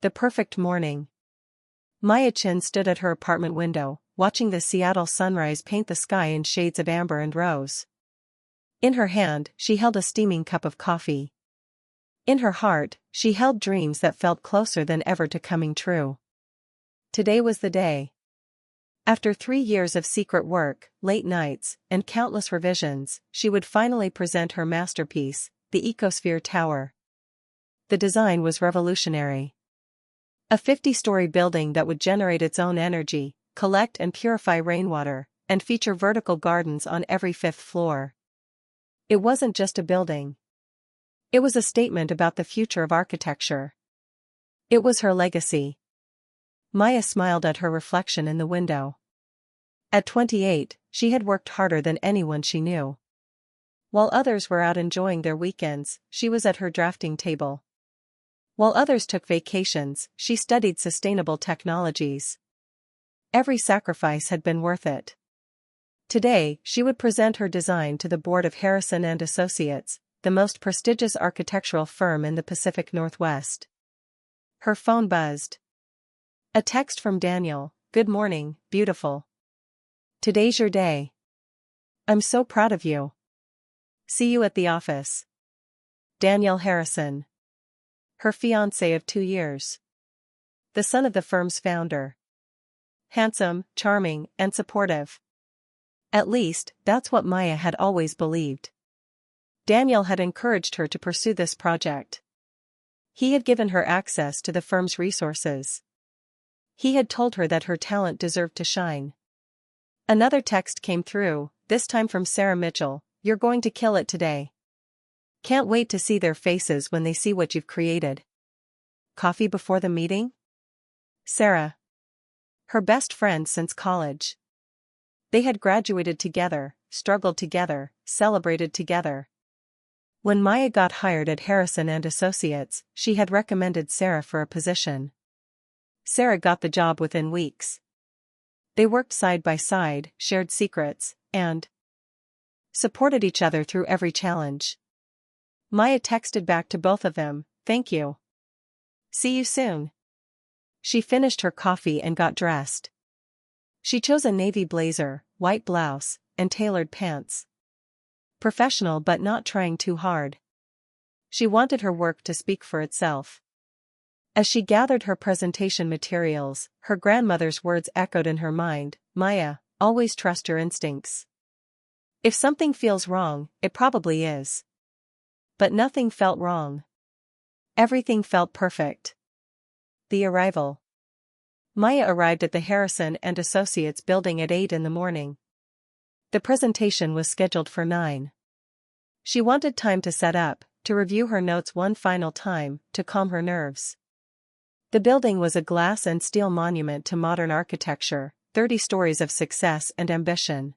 The perfect morning. Maya Chin stood at her apartment window, watching the Seattle sunrise paint the sky in shades of amber and rose. In her hand, she held a steaming cup of coffee. In her heart, she held dreams that felt closer than ever to coming true. Today was the day. After 3 years of secret work, late nights, and countless revisions, she would finally present her masterpiece, the Ecosphere Tower. The design was revolutionary. A 50-story building that would generate its own energy, collect and purify rainwater, and feature vertical gardens on every 5th floor. It wasn't just a building. It was a statement about the future of architecture. It was her legacy. Maya smiled at her reflection in the window. At 28, she had worked harder than anyone she knew. While others were out enjoying their weekends, she was at her drafting table. While others took vacations, she studied sustainable technologies. Every sacrifice had been worth it. Today, she would present her design to the board of Harrison and Associates, the most prestigious architectural firm in the Pacific Northwest. Her phone buzzed. A text from Daniel: "Good morning, beautiful. Today's your day. I'm so proud of you. See you at the office. Daniel Harrison." Her fiancé of 2 years. The son of the firm's founder. Handsome, charming, and supportive. At least, that's what Maya had always believed. Daniel had encouraged her to pursue this project. He had given her access to the firm's resources. He had told her that her talent deserved to shine. Another text came through, this time from Sarah Mitchell: "You're going to kill it today. Can't wait to see their faces when they see what you've created. Coffee before the meeting?" Sarah. Her best friend since college. They had graduated together, struggled together, celebrated together. When Maya got hired at Harrison and Associates, she had recommended Sarah for a position. Sarah got the job within weeks. They worked side by side, shared secrets, and supported each other through every challenge. Maya texted back to both of them, "Thank you. See you soon." She finished her coffee and got dressed. She chose a navy blazer, white blouse, and tailored pants. Professional but not trying too hard. She wanted her work to speak for itself. As she gathered her presentation materials, her grandmother's words echoed in her mind: "Maya, always trust your instincts. If something feels wrong, it probably is." But nothing felt wrong. Everything felt perfect. The arrival. Maya arrived at the Harrison and Associates building at 8 in the morning. The presentation was scheduled for 9. She wanted time to set up, to review her notes one final time, to calm her nerves. The building was a glass and steel monument to modern architecture, 30 stories of success and ambition.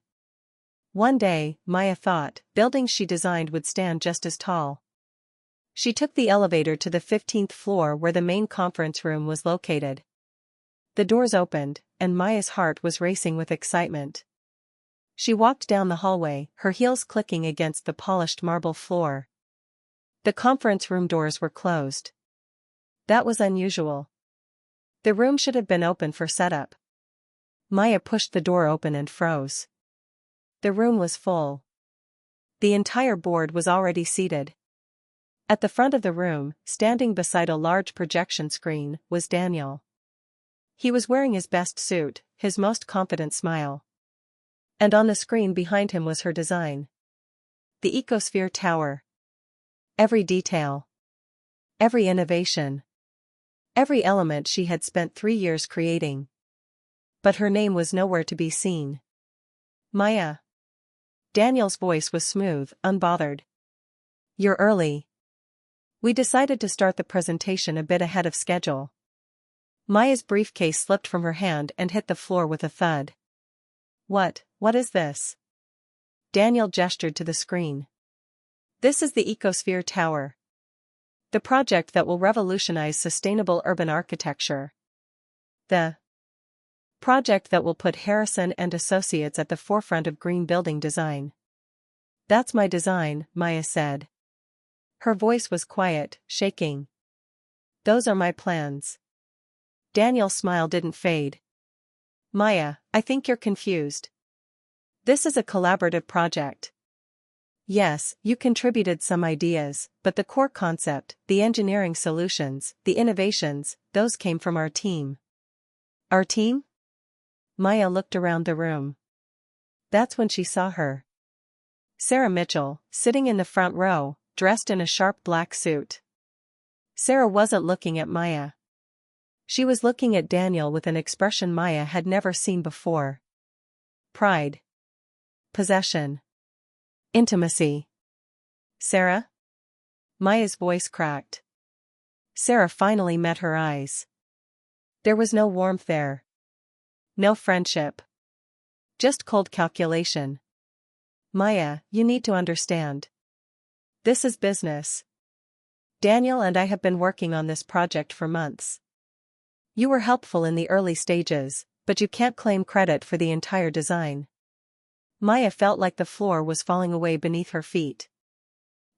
One day, Maya thought, buildings she designed would stand just as tall. She took the elevator to the 15th floor where the main conference room was located. The doors opened, and Maya's heart was racing with excitement. She walked down the hallway, her heels clicking against the polished marble floor. The conference room doors were closed. That was unusual. The room should have been open for setup. Maya pushed the door open and froze. The room was full. The entire board was already seated. At the front of the room, standing beside a large projection screen, was Daniel. He was wearing his best suit, his most confident smile. And on the screen behind him was her design. The Ecosphere Tower. Every detail. Every innovation. Every element she had spent 3 years creating. But her name was nowhere to be seen. "Maya." Daniel's voice was smooth, unbothered. "You're early. We decided to start the presentation a bit ahead of schedule." Maya's briefcase slipped from her hand and hit the floor with a thud. What is this?" Daniel gestured to the screen. "This is the Ecosphere Tower. The project that will revolutionize sustainable urban architecture. The project that will put Harrison and Associates at the forefront of green building design." "That's my design," Maya said. Her voice was quiet, shaking. "Those are my plans. Daniel's smile didn't fade. Maya, I think you're confused. This is a collaborative project. Yes, you contributed some ideas, but the core concept, the engineering solutions, the innovations, those came from our team. Our team? Maya looked around the room. That's when she saw her. Sarah Mitchell, sitting in the front row, dressed in a sharp black suit. Sarah wasn't looking at Maya. She was looking at Daniel with an expression Maya had never seen before. Pride. Possession. Intimacy. Sarah? Maya's voice cracked. Sarah finally met her eyes. There was no warmth there. No friendship. Just cold calculation. Maya, you need to understand. This is business. Daniel and I have been working on this project for months. You were helpful in the early stages, but you can't claim credit for the entire design. Maya felt like the floor was falling away beneath her feet.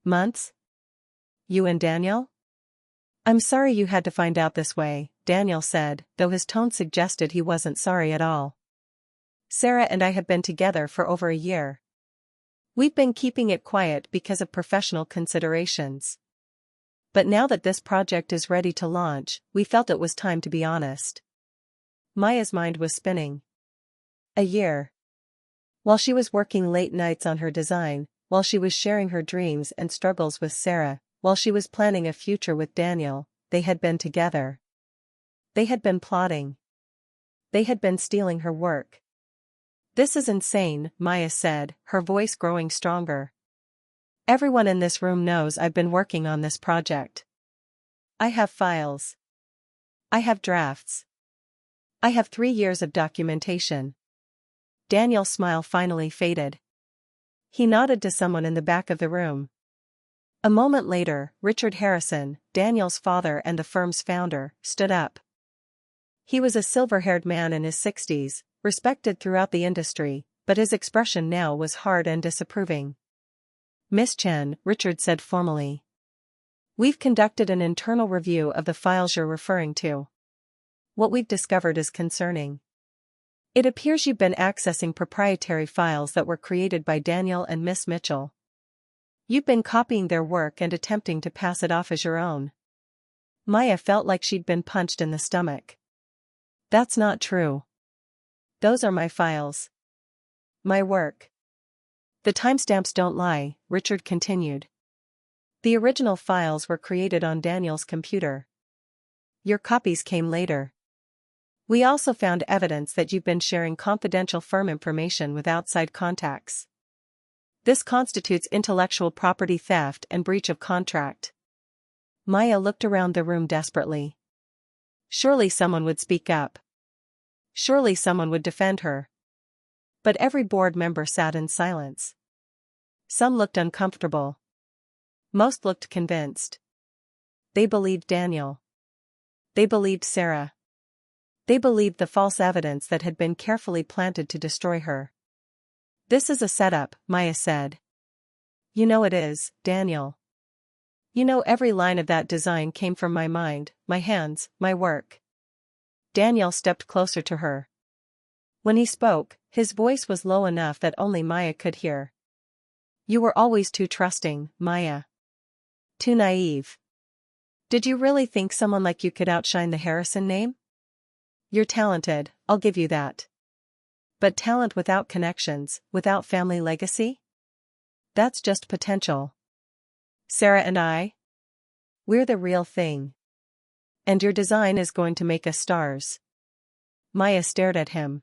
Months? You and Daniel? I'm sorry you had to find out this way, Daniel said, though his tone suggested he wasn't sorry at all. Sarah and I have been together for over a year. We've been keeping it quiet because of professional considerations. But now that this project is ready to launch, we felt it was time to be honest. Maya's mind was spinning. A year. While she was working late nights on her design, while she was sharing her dreams and struggles with Sarah, while she was planning a future with Daniel, they had been together. They had been plotting. They had been stealing her work. This is insane, Maya said, her voice growing stronger. Everyone in this room knows I've been working on this project. I have files. I have drafts. I have 3 years of documentation. Daniel's smile finally faded. He nodded to someone in the back of the room. A moment later, Richard Harrison, Daniel's father and the firm's founder, stood up. He was a silver-haired man in his 60s, respected throughout the industry, but his expression now was hard and disapproving. Miss Chen, Richard said formally. We've conducted an internal review of the files you're referring to. What we've discovered is concerning. It appears you've been accessing proprietary files that were created by Daniel and Miss Mitchell. You've been copying their work and attempting to pass it off as your own. Maya felt like she'd been punched in the stomach. That's not true. Those are my files. My work. The timestamps don't lie, Richard continued. The original files were created on Daniel's computer. Your copies came later. We also found evidence that you've been sharing confidential firm information with outside contacts. This constitutes intellectual property theft and breach of contract. Maya looked around the room desperately. Surely someone would speak up. Surely someone would defend her. But every board member sat in silence. Some looked uncomfortable. Most looked convinced. They believed Daniel. They believed Sarah. They believed the false evidence that had been carefully planted to destroy her. This is a setup, Maya said. You know it is, Daniel. You know every line of that design came from my mind, my hands, my work. Daniel stepped closer to her. When he spoke, his voice was low enough that only Maya could hear. You were always too trusting, Maya. Too naive. Did you really think someone like you could outshine the Harrison name? You're talented, I'll give you that. But talent without connections, without family legacy? That's just potential. Sarah and I? We're the real thing. And your design is going to make us stars. Maya stared at him.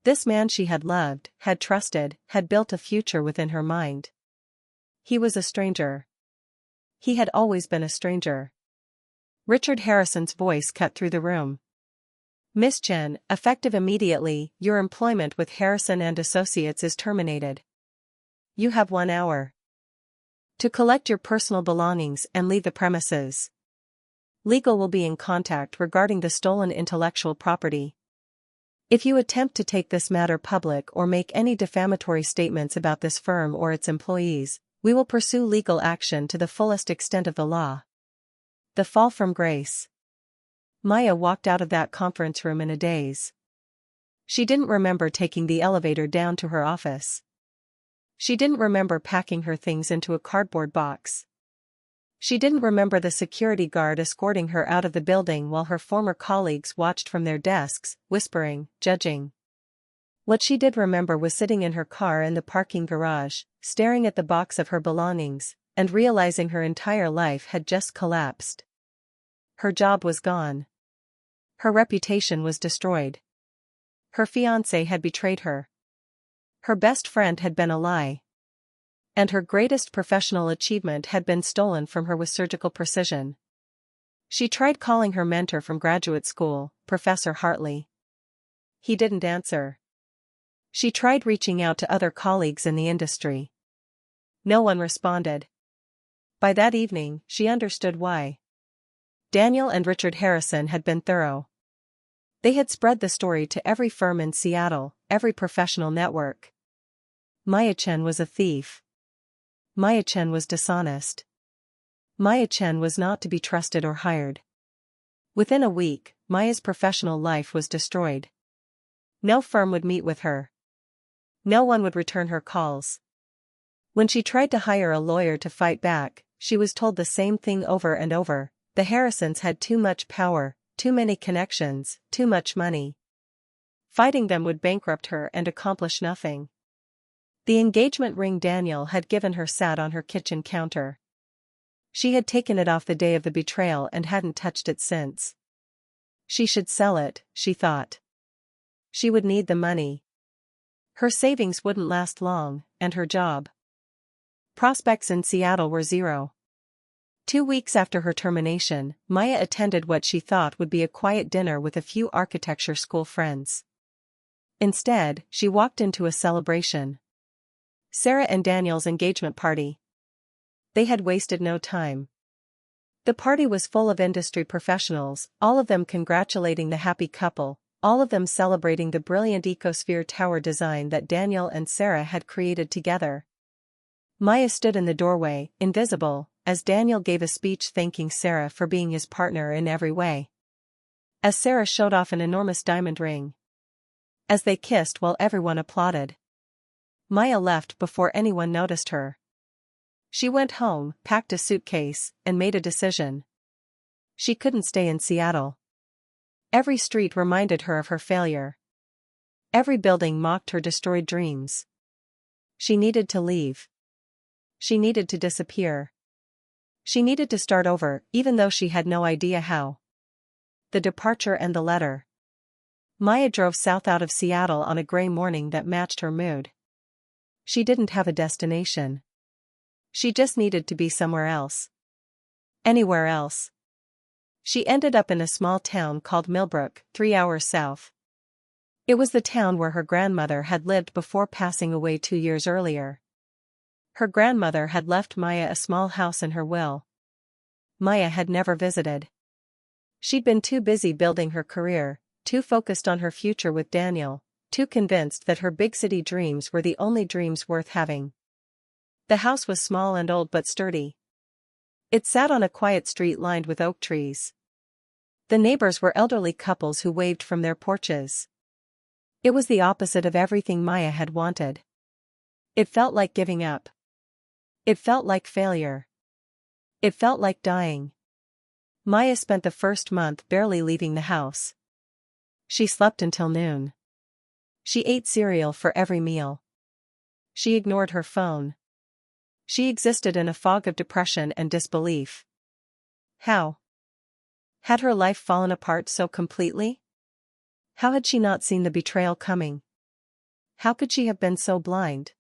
This man she had loved, had trusted, had built a future within her mind. He was a stranger. He had always been a stranger. Richard Harrison's voice cut through the room. Miss Chen, effective immediately, your employment with Harrison and Associates is terminated. You have 1 hour to collect your personal belongings and leave the premises. Legal will be in contact regarding the stolen intellectual property. If you attempt to take this matter public or make any defamatory statements about this firm or its employees, we will pursue legal action to the fullest extent of the law. The fall from grace. Maya walked out of that conference room in a daze. She didn't remember taking the elevator down to her office. She didn't remember packing her things into a cardboard box. She didn't remember the security guard escorting her out of the building while her former colleagues watched from their desks, whispering, judging. What she did remember was sitting in her car in the parking garage, staring at the box of her belongings, and realizing her entire life had just collapsed. Her job was gone. Her reputation was destroyed. Her fiancé had betrayed her. Her best friend had been a lie. And her greatest professional achievement had been stolen from her with surgical precision. She tried calling her mentor from graduate school, Professor Hartley. He didn't answer. She tried reaching out to other colleagues in the industry. No one responded. By that evening, she understood why. Daniel and Richard Harrison had been thorough. They had spread the story to every firm in Seattle, every professional network. Maya Chen was a thief. Maya Chen was dishonest. Maya Chen was not to be trusted or hired. Within a week, Maya's professional life was destroyed. No firm would meet with her. No one would return her calls. When she tried to hire a lawyer to fight back, she was told the same thing over and over: the Harrisons had too much power, too many connections, too much money. Fighting them would bankrupt her and accomplish nothing. The engagement ring Daniel had given her sat on her kitchen counter. She had taken it off the day of the betrayal and hadn't touched it since. She should sell it, she thought. She would need the money. Her savings wouldn't last long, and her job. Prospects in Seattle were zero. 2 weeks after her termination, Maya attended what she thought would be a quiet dinner with a few architecture school friends. Instead, she walked into a celebration. Sarah and Daniel's engagement party. They had wasted no time. The party was full of industry professionals, all of them congratulating the happy couple, all of them celebrating the brilliant ecosphere tower design that Daniel and Sarah had created together. Maya stood in the doorway, invisible, as Daniel gave a speech thanking Sarah for being his partner in every way. As Sarah showed off an enormous diamond ring. As they kissed while everyone applauded. Maya left before anyone noticed her. She went home, packed a suitcase, and made a decision. She couldn't stay in Seattle. Every street reminded her of her failure. Every building mocked her destroyed dreams. She needed to leave. She needed to disappear. She needed to start over, even though she had no idea how. The departure and the letter. Maya drove south out of Seattle on a gray morning that matched her mood. She didn't have a destination. She just needed to be somewhere else. Anywhere else. She ended up in a small town called Millbrook, 3 hours south. It was the town where her grandmother had lived before passing away 2 years earlier. Her grandmother had left Maya a small house in her will. Maya had never visited. She'd been too busy building her career, too focused on her future with Daniel, too convinced that her big city dreams were the only dreams worth having. The house was small and old but sturdy. It sat on a quiet street lined with oak trees. The neighbors were elderly couples who waved from their porches. It was the opposite of everything Maya had wanted. It felt like giving up. It felt like failure. It felt like dying. Maya spent the first month barely leaving the house. She slept until noon. She ate cereal for every meal. She ignored her phone. She existed in a fog of depression and disbelief. How? Had her life fallen apart so completely? How had she not seen the betrayal coming? How could she have been so blind?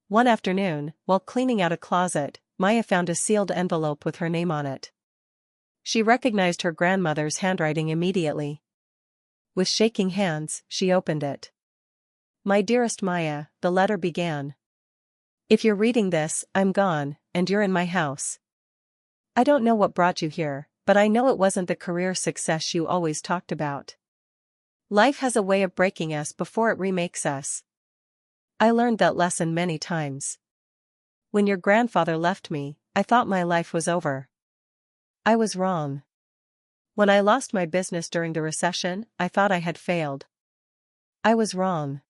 One afternoon, while cleaning out a closet, Maya found a sealed envelope with her name on it. She recognized her grandmother's handwriting immediately. With shaking hands, she opened it. "My dearest Maya," the letter began. "If you're reading this, I'm gone, and you're in my house. I don't know what brought you here, but I know it wasn't the career success you always talked about. Life has a way of breaking us before it remakes us. I learned that lesson many times. When your grandfather left me, I thought my life was over. I was wrong. When I lost my business during the recession, I thought I had failed. I was wrong.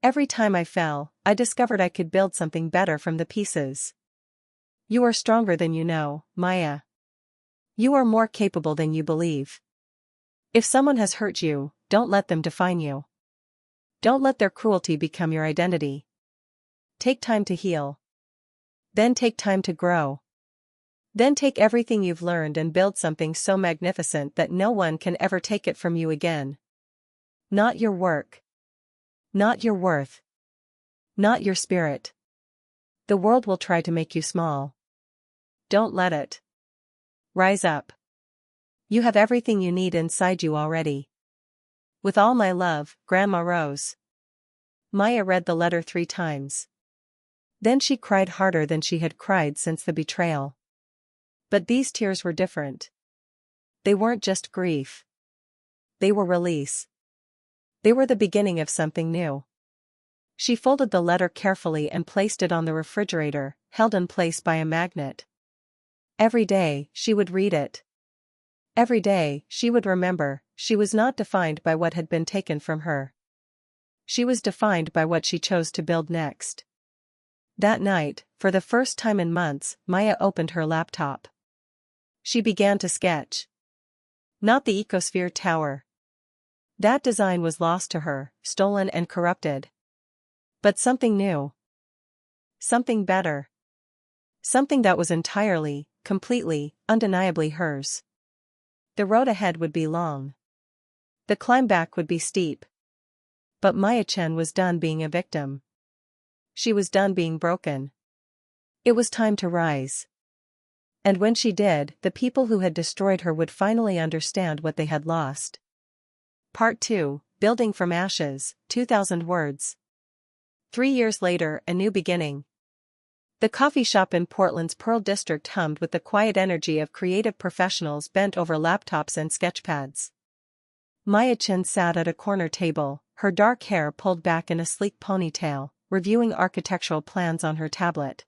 Every time I fell, I discovered I could build something better from the pieces. You are stronger than you know, Maya. You are more capable than you believe. If someone has hurt you, don't let them define you. Don't let their cruelty become your identity. Take time to heal. Then take time to grow. Then take everything you've learned and build something so magnificent that no one can ever take it from you again. Not your work. Not your worth. Not your spirit. The world will try to make you small. Don't let it. Rise up. You have everything you need inside you already. With all my love, Grandma Rose. Maya read the letter 3 times. Then she cried harder than she had cried since the betrayal. But these tears were different. They weren't just grief. They were release. They were the beginning of something new. She folded the letter carefully and placed it on the refrigerator, held in place by a magnet. Every day, she would read it. Every day, she would remember, she was not defined by what had been taken from her. She was defined by what she chose to build next. That night, for the first time in months, Maya opened her laptop. She began to sketch. Not the Ecosphere Tower. That design was lost to her, stolen and corrupted. But something new. Something better. Something that was entirely, completely, undeniably hers. The road ahead would be long. The climb back would be steep. But Maya Chen was done being a victim. She was done being broken. It was time to rise. And when she did, the people who had destroyed her would finally understand what they had lost. Part 2, Building from Ashes, 2,000 words. 3 years later, a new beginning. The coffee shop in Portland's Pearl District hummed with the quiet energy of creative professionals bent over laptops and sketchpads. Maya Chen sat at a corner table, her dark hair pulled back in a sleek ponytail, reviewing architectural plans on her tablet.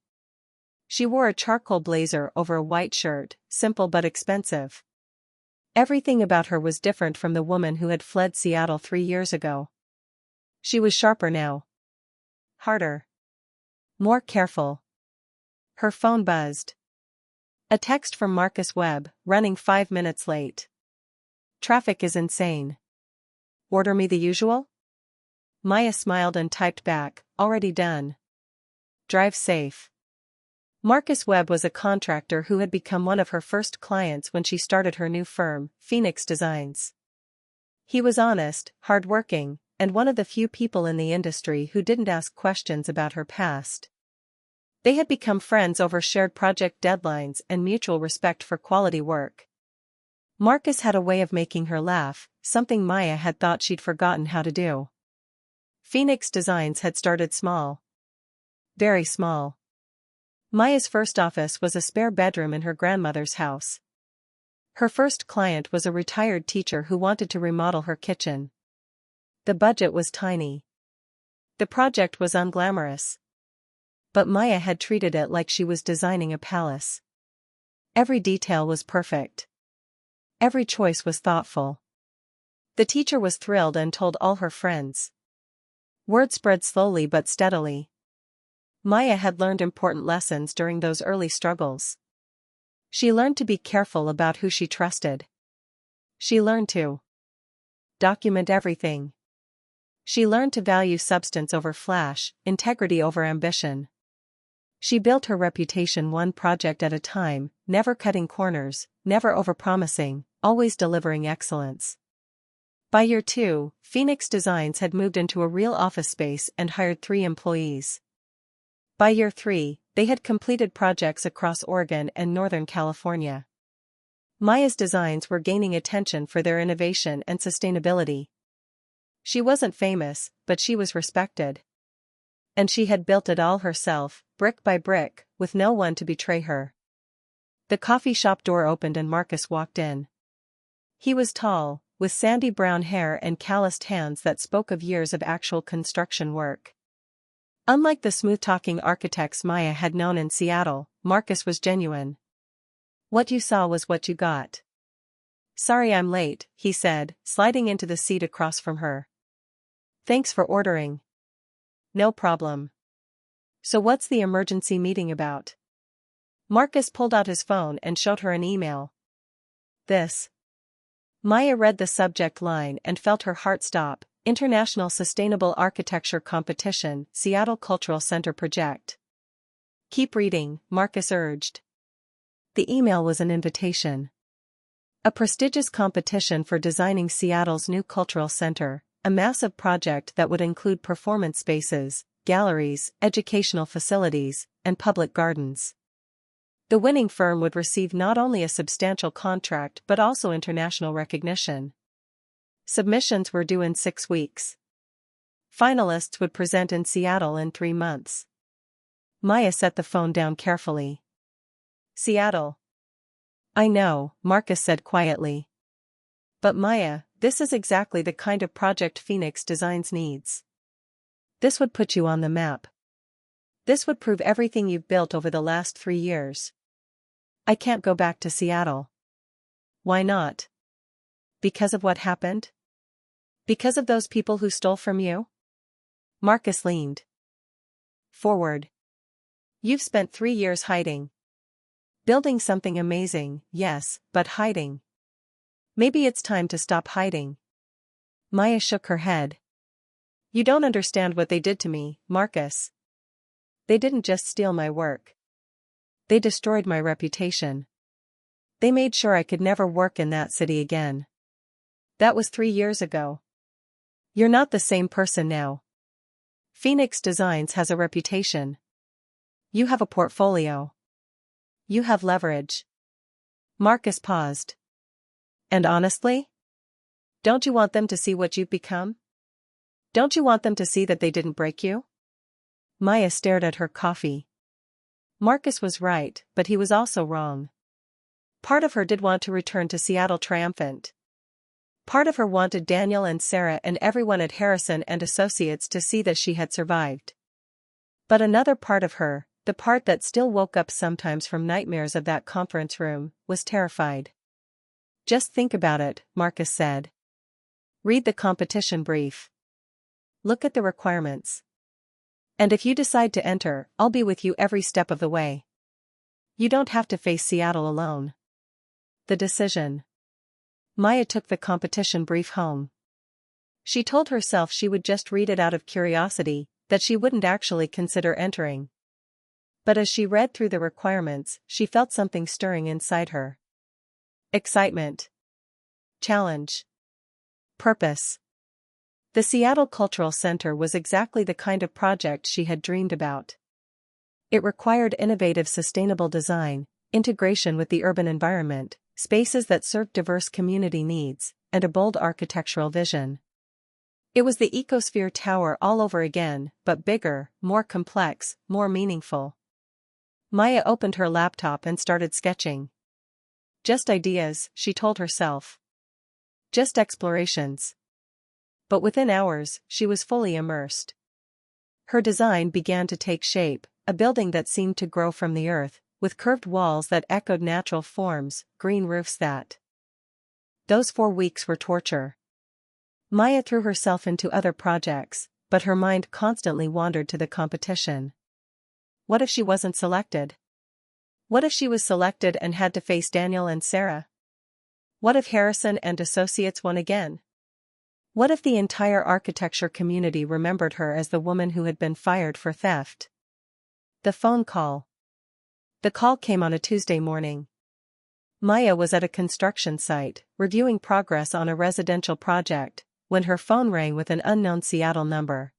She wore a charcoal blazer over a white shirt, simple but expensive. Everything about her was different from the woman who had fled Seattle 3 years ago. She was sharper now. Harder. More careful. Her phone buzzed. A text from Marcus Webb, running 5 minutes late. Traffic is insane. Order me the usual? Maya smiled and typed back, already done. Drive safe. Marcus Webb was a contractor who had become one of her first clients when she started her new firm, Phoenix Designs. He was honest, hardworking, and one of the few people in the industry who didn't ask questions about her past. They had become friends over shared project deadlines and mutual respect for quality work. Marcus had a way of making her laugh, something Maya had thought she'd forgotten how to do. Phoenix Designs had started small. Very small. Maya's first office was a spare bedroom in her grandmother's house. Her first client was a retired teacher who wanted to remodel her kitchen. The budget was tiny. The project was unglamorous. But Maya had treated it like she was designing a palace. Every detail was perfect. Every choice was thoughtful. The teacher was thrilled and told all her friends. Word spread slowly but steadily. Maya had learned important lessons during those early struggles. She learned to be careful about who she trusted. She learned to document everything. She learned to value substance over flash, integrity over ambition. She built her reputation one project at a time, never cutting corners, never overpromising, always delivering excellence. By year 2, Phoenix Designs had moved into a real office space and hired 3 employees. By year 3, they had completed projects across Oregon and Northern California. Maya's designs were gaining attention for their innovation and sustainability. She wasn't famous, but she was respected. And she had built it all herself, brick by brick, with no one to betray her. The coffee shop door opened and Marcus walked in. He was tall, with sandy brown hair and calloused hands that spoke of years of actual construction work. Unlike the smooth-talking architects Maya had known in Seattle, Marcus was genuine. What you saw was what you got. Sorry I'm late, he said, sliding into the seat across from her. Thanks for ordering. No problem. So what's the emergency meeting about? Marcus pulled out his phone and showed her an email. This. Maya read the subject line and felt her heart stop. International Sustainable Architecture Competition, Seattle Cultural Center Project. Keep reading, Marcus urged. The email was an invitation. A prestigious competition for designing Seattle's new cultural center, a massive project that would include performance spaces, galleries, educational facilities, and public gardens. The winning firm would receive not only a substantial contract but also international recognition. Submissions were due in 6 weeks. Finalists would present in Seattle in 3 months. Maya set the phone down carefully. Seattle. I know, Marcus said quietly. But Maya, this is exactly the kind of project Phoenix Designs needs. This would put you on the map. This would prove everything you've built over the last 3 years. I can't go back to Seattle. Why not? Because of what happened? Because of those people who stole from you? Marcus leaned forward. You've spent 3 years hiding. Building something amazing, yes, but hiding. Maybe it's time to stop hiding. Maya shook her head. You don't understand what they did to me, Marcus. They didn't just steal my work. They destroyed my reputation. They made sure I could never work in that city again. That was 3 years ago. You're not the same person now. Phoenix Designs has a reputation. You have a portfolio. You have leverage. Marcus paused. And honestly? Don't you want them to see what you've become? Don't you want them to see that they didn't break you? Maya stared at her coffee. Marcus was right, but he was also wrong. Part of her did want to return to Seattle triumphant. Part of her wanted Daniel and Sarah and everyone at Harrison and Associates to see that she had survived. But another part of her, the part that still woke up sometimes from nightmares of that conference room, was terrified. Just think about it, Marcus said. Read the competition brief. Look at the requirements. And if you decide to enter, I'll be with you every step of the way. You don't have to face Seattle alone. The decision. Maya took the competition brief home. She told herself she would just read it out of curiosity, that she wouldn't actually consider entering. But as she read through the requirements, she felt something stirring inside her. Excitement. Challenge. Purpose. The Seattle Cultural Center was exactly the kind of project she had dreamed about. It required innovative sustainable design, integration with the urban environment, spaces that served diverse community needs, and a bold architectural vision. It was the Ecosphere Tower all over again, but bigger, more complex, more meaningful. Maya opened her laptop and started sketching. Just ideas, she told herself. Just explorations. But within hours, she was fully immersed. Her design began to take shape, a building that seemed to grow from the earth, with curved walls that echoed natural forms, green roofs that. Those 4 weeks were torture. Maya threw herself into other projects, but her mind constantly wandered to the competition. What if she wasn't selected? What if she was selected and had to face Daniel and Sarah? What if Harrison and Associates won again? What if the entire architecture community remembered her as the woman who had been fired for theft? The phone call. The call came on a Tuesday morning. Maya was at a construction site, reviewing progress on a residential project, when her phone rang with an unknown Seattle number.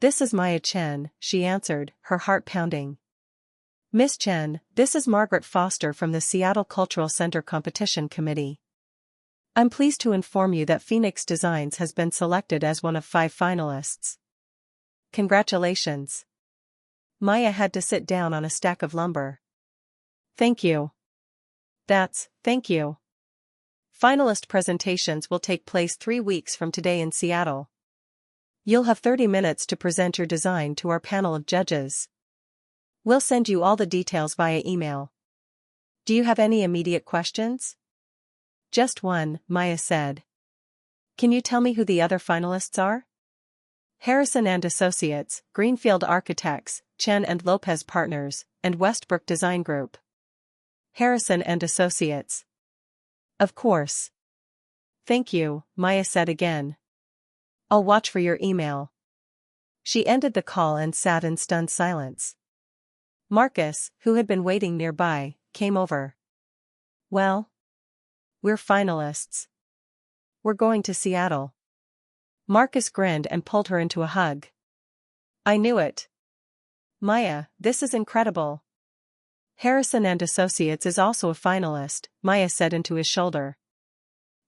This is Maya Chen, she answered, her heart pounding. Miss Chen, this is Margaret Foster from the Seattle Cultural Center Competition Committee. I'm pleased to inform you that Phoenix Designs has been selected as one of 5 finalists. Congratulations. Maya had to sit down on a stack of lumber. Thank you. Thank you. Finalist presentations will take place 3 weeks from today in Seattle. You'll have 30 minutes to present your design to our panel of judges. We'll send you all the details via email. Do you have any immediate questions? Just one, Maya said. Can you tell me who the other finalists are? Harrison and Associates, Greenfield Architects, Chen and Lopez Partners, and Westbrook Design Group. Harrison and Associates. Of course. Thank you, Maya said again. I'll watch for your email. She ended the call and sat in stunned silence. Marcus, who had been waiting nearby, came over. Well? We're finalists. We're going to Seattle. Marcus grinned and pulled her into a hug. I knew it. Maya, this is incredible. Harrison and Associates is also a finalist, Maya said into his shoulder.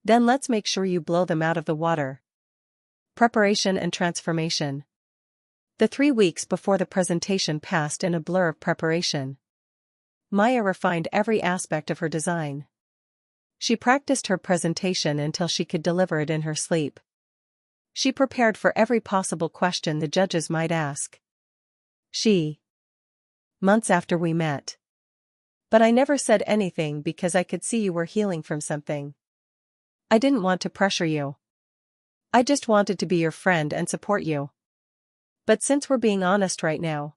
Then let's make sure you blow them out of the water. Preparation and transformation. The 3 weeks before the presentation passed in a blur of preparation. Maya refined every aspect of her design. She practiced her presentation until she could deliver it in her sleep. She prepared for every possible question the judges might ask. Months after we met. But I never said anything because I could see you were healing from something. I didn't want to pressure you. I just wanted to be your friend and support you. But since we're being honest right now.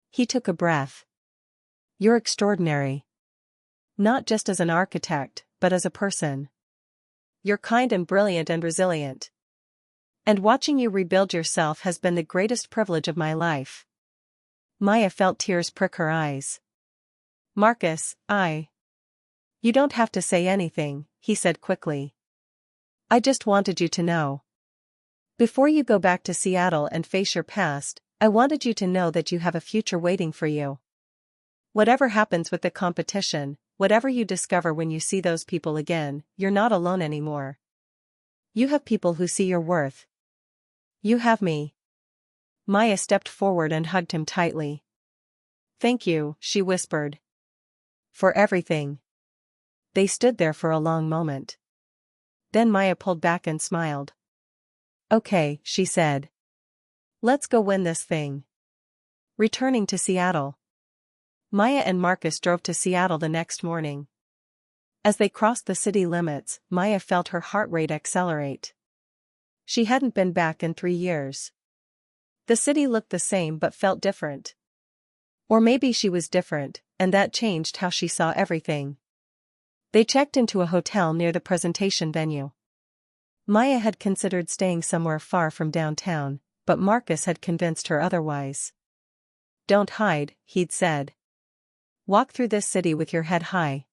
He took a breath. You're extraordinary. Not just as an architect, but as a person. You're kind and brilliant and resilient. And watching you rebuild yourself has been the greatest privilege of my life. Maya felt tears prick her eyes. Marcus, You don't have to say anything, he said quickly. I just wanted you to know. Before you go back to Seattle and face your past, I wanted you to know that you have a future waiting for you. Whatever happens with the competition, whatever you discover when you see those people again, you're not alone anymore. You have people who see your worth. You have me. Maya stepped forward and hugged him tightly. Thank you, she whispered. For everything. They stood there for a long moment. Then Maya pulled back and smiled. Okay, she said. Let's go win this thing. Returning to Seattle. Maya and Marcus drove to Seattle the next morning. As they crossed the city limits, Maya felt her heart rate accelerate. She hadn't been back in 3 years. The city looked the same but felt different. Or maybe she was different, and that changed how she saw everything. They checked into a hotel near the presentation venue. Maya had considered staying somewhere far from downtown, but Marcus had convinced her otherwise. Don't hide, he'd said. Walk through this city with your head high.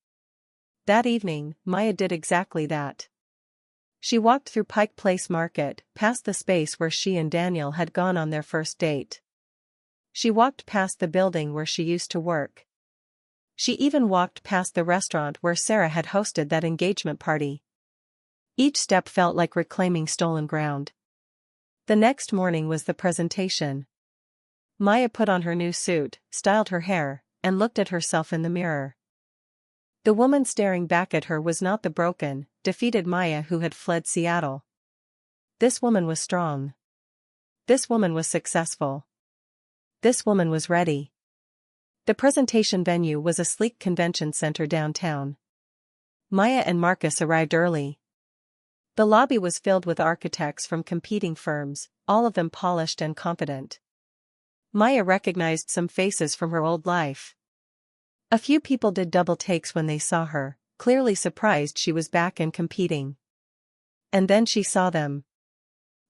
That evening, Maya did exactly that. She walked through Pike Place Market, past the space where she and Daniel had gone on their first date. She walked past the building where she used to work. She even walked past the restaurant where Sarah had hosted that engagement party. Each step felt like reclaiming stolen ground. The next morning was the presentation. Maya put on her new suit, styled her hair, and looked at herself in the mirror. The woman staring back at her was not the broken, defeated Maya who had fled Seattle. This woman was strong. This woman was successful. This woman was ready. The presentation venue was a sleek convention center downtown. Maya and Marcus arrived early. The lobby was filled with architects from competing firms, all of them polished and confident. Maya recognized some faces from her old life. A few people did double takes when they saw her, clearly surprised she was back and competing. And then she saw them.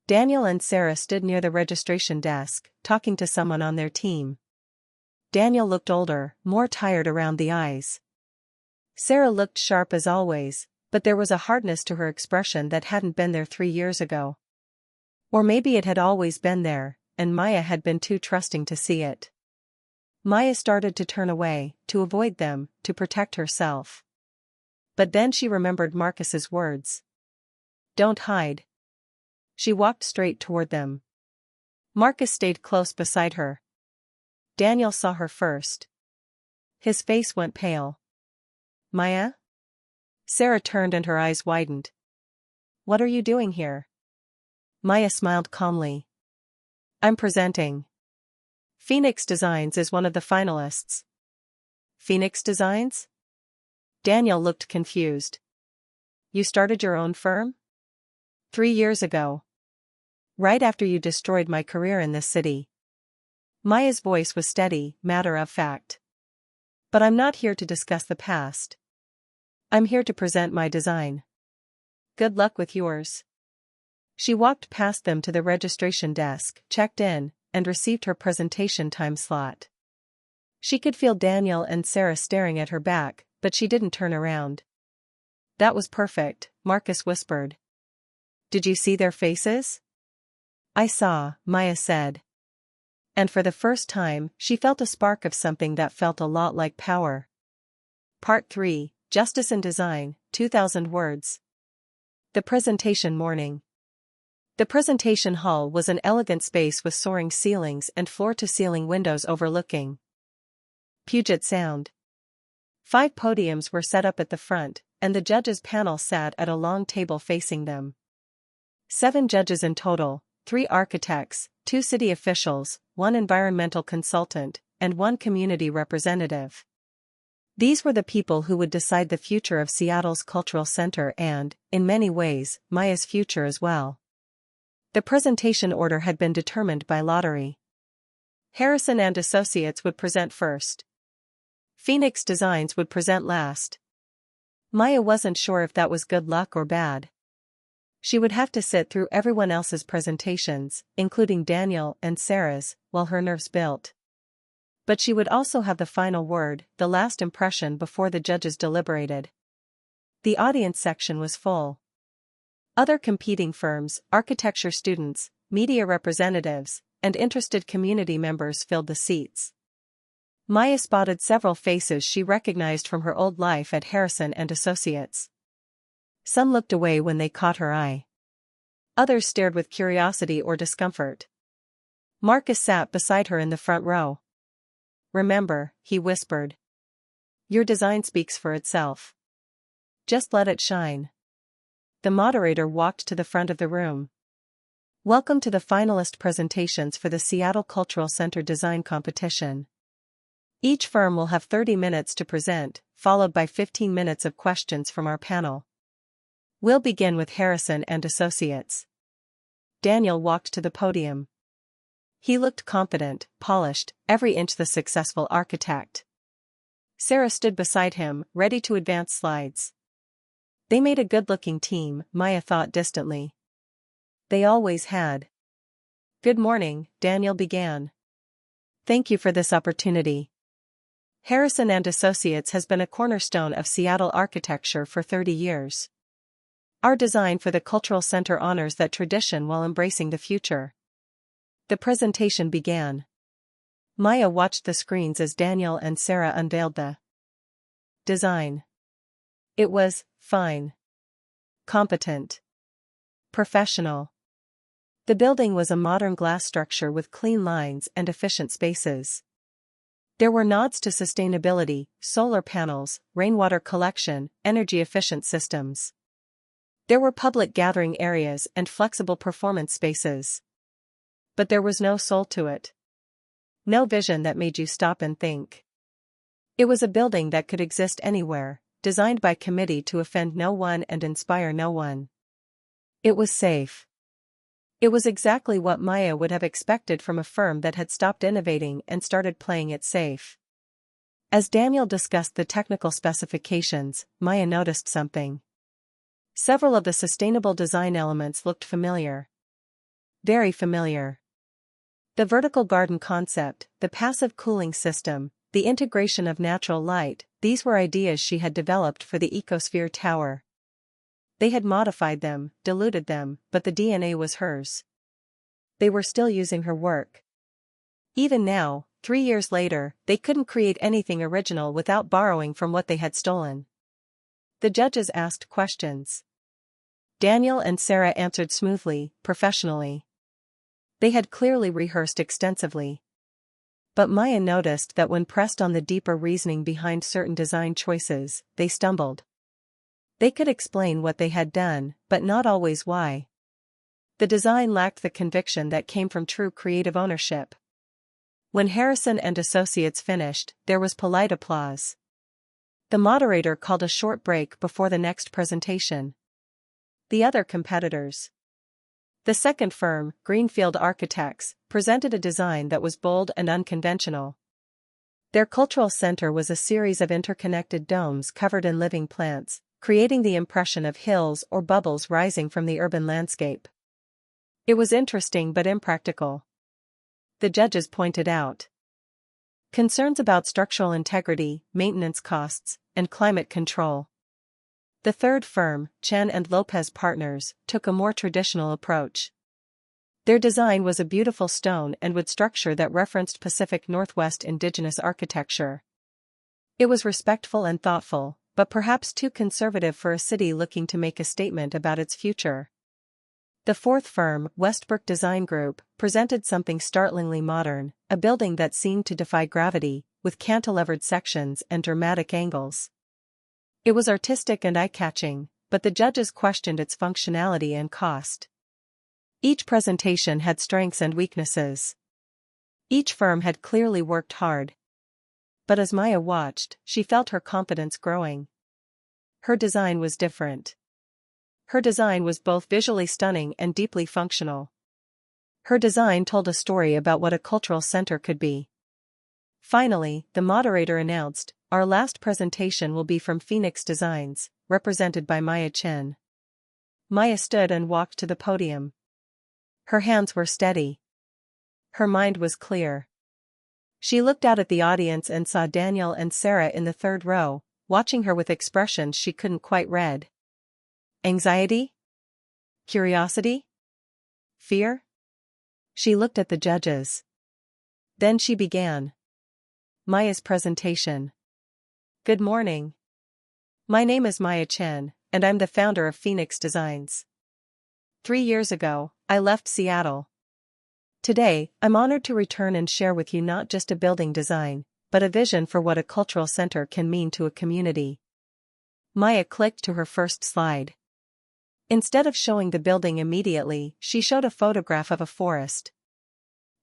Daniel and Sarah stood near the registration desk, talking to someone on their team. Daniel looked older, more tired around the eyes. Sarah looked sharp as always, but there was a hardness to her expression that hadn't been there 3 years ago. Or maybe it had always been there, and Maya had been too trusting to see it. Maya started to turn away, to avoid them, to protect herself. But then she remembered Marcus's words. Don't hide. She walked straight toward them. Marcus stayed close beside her. Daniel saw her first. His face went pale. Maya? Sarah turned and her eyes widened. What are you doing here? Maya smiled calmly. I'm presenting. Phoenix Designs is one of the finalists. Phoenix Designs? Daniel looked confused. You started your own firm? 3 years ago. Right after you destroyed my career in this city. Maya's voice was steady, matter of fact. But I'm not here to discuss the past. I'm here to present my design. Good luck with yours. She walked past them to the registration desk, checked in, and received her presentation time slot. She could feel Daniel and Sarah staring at her back, but she didn't turn around. That was perfect, Marcus whispered. Did you see their faces? I saw, Maya said. And for the first time, she felt a spark of something that felt a lot like power. Part 3, Justice in Design, 2,000 words. The presentation morning. The presentation hall was an elegant space with soaring ceilings and floor-to-ceiling windows overlooking Puget Sound. 5 podiums were set up at the front, and the judges' panel sat at a long table facing them. 7 judges in total, 3 architects, 2 city officials, 1 environmental consultant, and 1 community representative. These were the people who would decide the future of Seattle's cultural center and, in many ways, Maya's future as well. The presentation order had been determined by lottery. Harrison and Associates would present first. Phoenix Designs would present last. Maya wasn't sure if that was good luck or bad. She would have to sit through everyone else's presentations, including Daniel and Sarah's, while her nerves built. But she would also have the final word, the last impression before the judges deliberated. The audience section was full. Other competing firms, architecture students, media representatives, and interested community members filled the seats. Maya spotted several faces she recognized from her old life at Harrison and Associates. Some looked away when they caught her eye. Others stared with curiosity or discomfort. Marcus sat beside her in the front row. Remember, he whispered. Your design speaks for itself. Just let it shine. The moderator walked to the front of the room. Welcome to the finalist presentations for the Seattle Cultural Center Design Competition. Each firm will have 30 minutes to present, followed by 15 minutes of questions from our panel. We'll begin with Harrison and Associates. Daniel walked to the podium. He looked confident, polished, every inch the successful architect. Sarah stood beside him, ready to advance slides. They made a good-looking team, Maya thought distantly. They always had. Good morning, Daniel began. Thank you for this opportunity. Harrison and Associates has been a cornerstone of Seattle architecture for 30 years. Our design for the Cultural Center honors that tradition while embracing the future. The presentation began. Maya watched the screens as Daniel and Sarah unveiled the design. It was fine. Competent. Professional. The building was a modern glass structure with clean lines and efficient spaces. There were nods to sustainability, solar panels, rainwater collection, energy-efficient systems. There were public gathering areas and flexible performance spaces. But there was no soul to it. No vision that made you stop and think. It was a building that could exist anywhere, designed by committee to offend no one and inspire no one. It was safe. It was exactly what Maya would have expected from a firm that had stopped innovating and started playing it safe. As Daniel discussed the technical specifications, Maya noticed something. Several of the sustainable design elements looked familiar. Very familiar. The vertical garden concept, the passive cooling system, the integration of natural light, these were ideas she had developed for the Ecosphere Tower. They had modified them, diluted them, but the DNA was hers. They were still using her work. Even now, 3 years later, they couldn't create anything original without borrowing from what they had stolen. The judges asked questions. Daniel and Sarah answered smoothly, professionally. They had clearly rehearsed extensively. But Maya noticed that when pressed on the deeper reasoning behind certain design choices, they stumbled. They could explain what they had done, but not always why. The design lacked the conviction that came from true creative ownership. When Harrison and Associates finished, there was polite applause. The moderator called a short break before the next presentation. The other competitors. The second firm, Greenfield Architects, presented a design that was bold and unconventional. Their cultural center was a series of interconnected domes covered in living plants, creating the impression of hills or bubbles rising from the urban landscape. It was interesting but impractical. The judges pointed out concerns about structural integrity, maintenance costs, and climate control. The third firm, Chen and Lopez Partners, took a more traditional approach. Their design was a beautiful stone and wood structure that referenced Pacific Northwest indigenous architecture. It was respectful and thoughtful, but perhaps too conservative for a city looking to make a statement about its future. The fourth firm, Westbrook Design Group, presented something startlingly modern, a building that seemed to defy gravity, with cantilevered sections and dramatic angles. It was artistic and eye-catching, but the judges questioned its functionality and cost. Each presentation had strengths and weaknesses. Each firm had clearly worked hard. But as Maya watched, she felt her confidence growing. Her design was different. Her design was both visually stunning and deeply functional. Her design told a story about what a cultural center could be. Finally, the moderator announced, "Our last presentation will be from Phoenix Designs, represented by Maya Chen." Maya stood and walked to the podium. Her hands were steady. Her mind was clear. She looked out at the audience and saw Daniel and Sarah in the third row, watching her with expressions she couldn't quite read. Anxiety? Curiosity? Fear? She looked at the judges. Then she began Maya's presentation. Good morning. My name is Maya Chen, and I'm the founder of Phoenix Designs. 3 years ago, I left Seattle. Today, I'm honored to return and share with you not just a building design, but a vision for what a cultural center can mean to a community. Maya clicked to her first slide. Instead of showing the building immediately, she showed a photograph of a forest.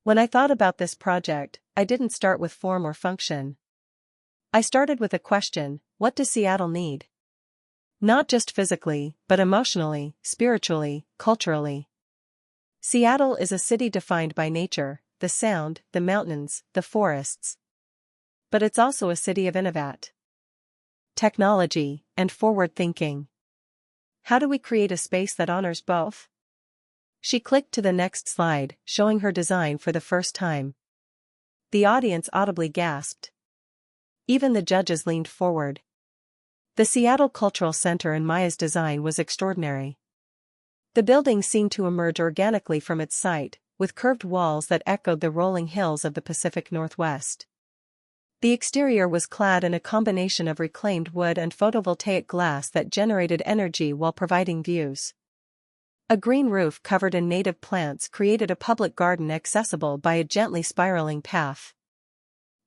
When I thought about this project, I didn't start with form or function. I started with a question: what does Seattle need? Not just physically, but emotionally, spiritually, culturally. Seattle is a city defined by nature, the sound, the mountains, the forests. But it's also a city of innovation, technology, and forward thinking. How do we create a space that honors both? She clicked to the next slide, showing her design for the first time. The audience audibly gasped. Even the judges leaned forward. The Seattle Cultural Center in Maya's design was extraordinary. The building seemed to emerge organically from its site, with curved walls that echoed the rolling hills of the Pacific Northwest. The exterior was clad in a combination of reclaimed wood and photovoltaic glass that generated energy while providing views. A green roof covered in native plants created a public garden accessible by a gently spiraling path.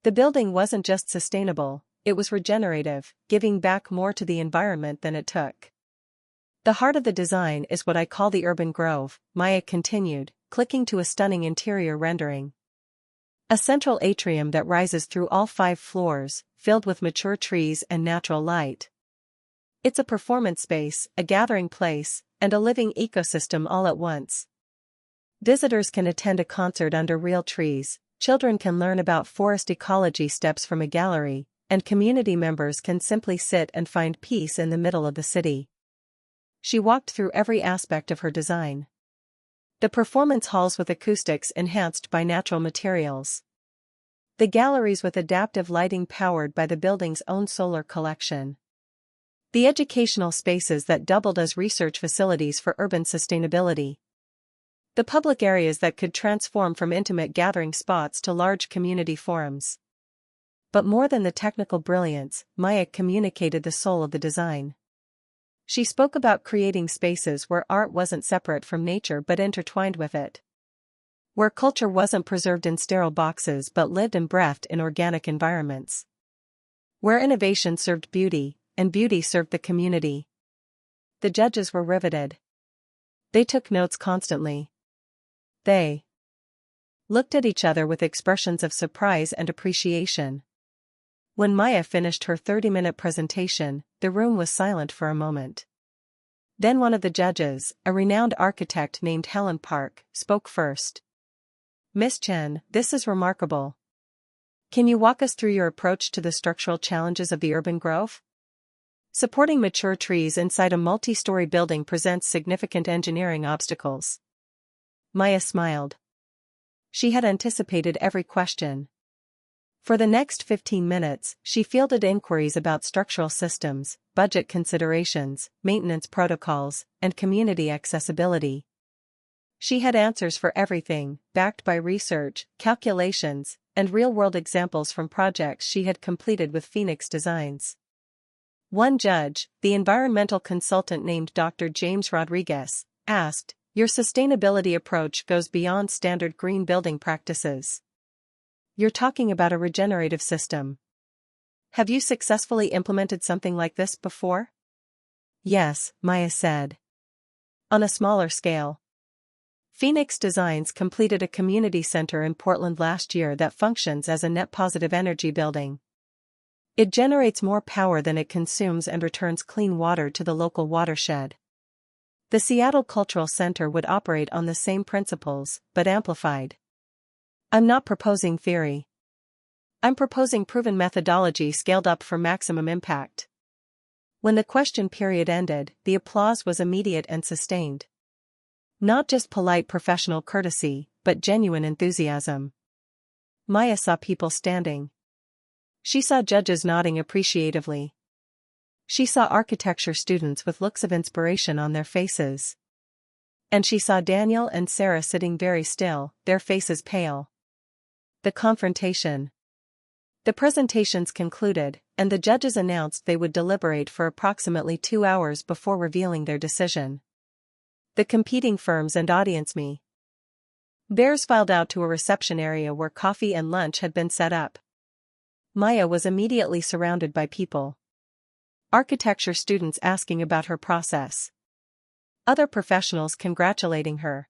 The building wasn't just sustainable, it was regenerative, giving back more to the environment than it took. The heart of the design is what I call the urban grove, Maya continued, clicking to a stunning interior rendering. A central atrium that rises through all 5 floors, filled with mature trees and natural light. It's a performance space, a gathering place, and a living ecosystem all at once. Visitors can attend a concert under real trees, children can learn about forest ecology steps from a gallery, and community members can simply sit and find peace in the middle of the city. She walked through every aspect of her design. The performance halls with acoustics enhanced by natural materials. The galleries with adaptive lighting powered by the building's own solar collection. The educational spaces that doubled as research facilities for urban sustainability. The public areas that could transform from intimate gathering spots to large community forums. But more than the technical brilliance, Maya communicated the soul of the design. She spoke about creating spaces where art wasn't separate from nature but intertwined with it. Where culture wasn't preserved in sterile boxes but lived and breathed in organic environments. Where innovation served beauty, and beauty served the community. The judges were riveted. They took notes constantly. They looked at each other with expressions of surprise and appreciation. When Maya finished her 30-minute presentation, the room was silent for a moment. Then one of the judges, a renowned architect named Helen Park, spoke first. Miss Chen, this is remarkable. Can you walk us through your approach to the structural challenges of the urban grove? Supporting mature trees inside a multi-story building presents significant engineering obstacles. Maya smiled. She had anticipated every question. For the next 15 minutes, she fielded inquiries about structural systems, budget considerations, maintenance protocols, and community accessibility. She had answers for everything, backed by research, calculations, and real-world examples from projects she had completed with Phoenix Designs. One judge, the environmental consultant named Dr. James Rodriguez, asked, "Your sustainability approach goes beyond standard green building practices. You're talking about a regenerative system. Have you successfully implemented something like this before?" "Yes," Maya said. "On a smaller scale. Phoenix Designs completed a community center in Portland last year that functions as a net positive energy building. It generates more power than it consumes and returns clean water to the local watershed. The Seattle Cultural Center would operate on the same principles, but amplified. I'm not proposing theory. I'm proposing proven methodology scaled up for maximum impact." When the question period ended, the applause was immediate and sustained. Not just polite professional courtesy, but genuine enthusiasm. Maya saw people standing. She saw judges nodding appreciatively. She saw architecture students with looks of inspiration on their faces. And she saw Daniel and Sarah sitting very still, their faces pale. The confrontation. The presentations concluded, and the judges announced they would deliberate for approximately 2 hours before revealing their decision. The competing firms and audience bears filed out to a reception area where coffee and lunch had been set up. Maya was immediately surrounded by people. Architecture students asking about her process. Other professionals congratulating her.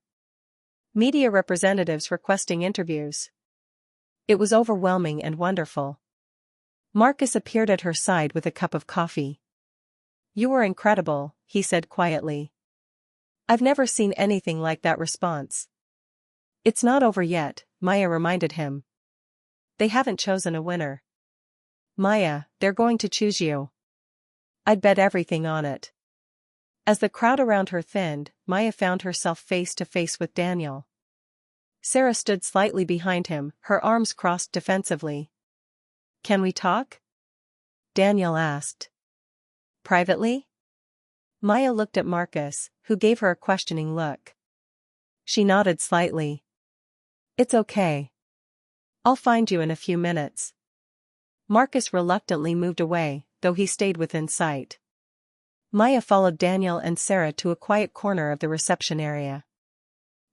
Media representatives requesting interviews. It was overwhelming and wonderful. Marcus appeared at her side with a cup of coffee. "You were incredible," he said quietly. "I've never seen anything like that response." "It's not over yet," Maya reminded him. "They haven't chosen a winner." "Maya, they're going to choose you. I'd bet everything on it." As the crowd around her thinned, Maya found herself face to face with Daniel. Sarah stood slightly behind him, her arms crossed defensively. "Can we talk?" Daniel asked. "Privately?" Maya looked at Marcus, who gave her a questioning look. She nodded slightly. "It's okay. I'll find you in a few minutes." Marcus reluctantly moved away, though he stayed within sight. Maya followed Daniel and Sarah to a quiet corner of the reception area.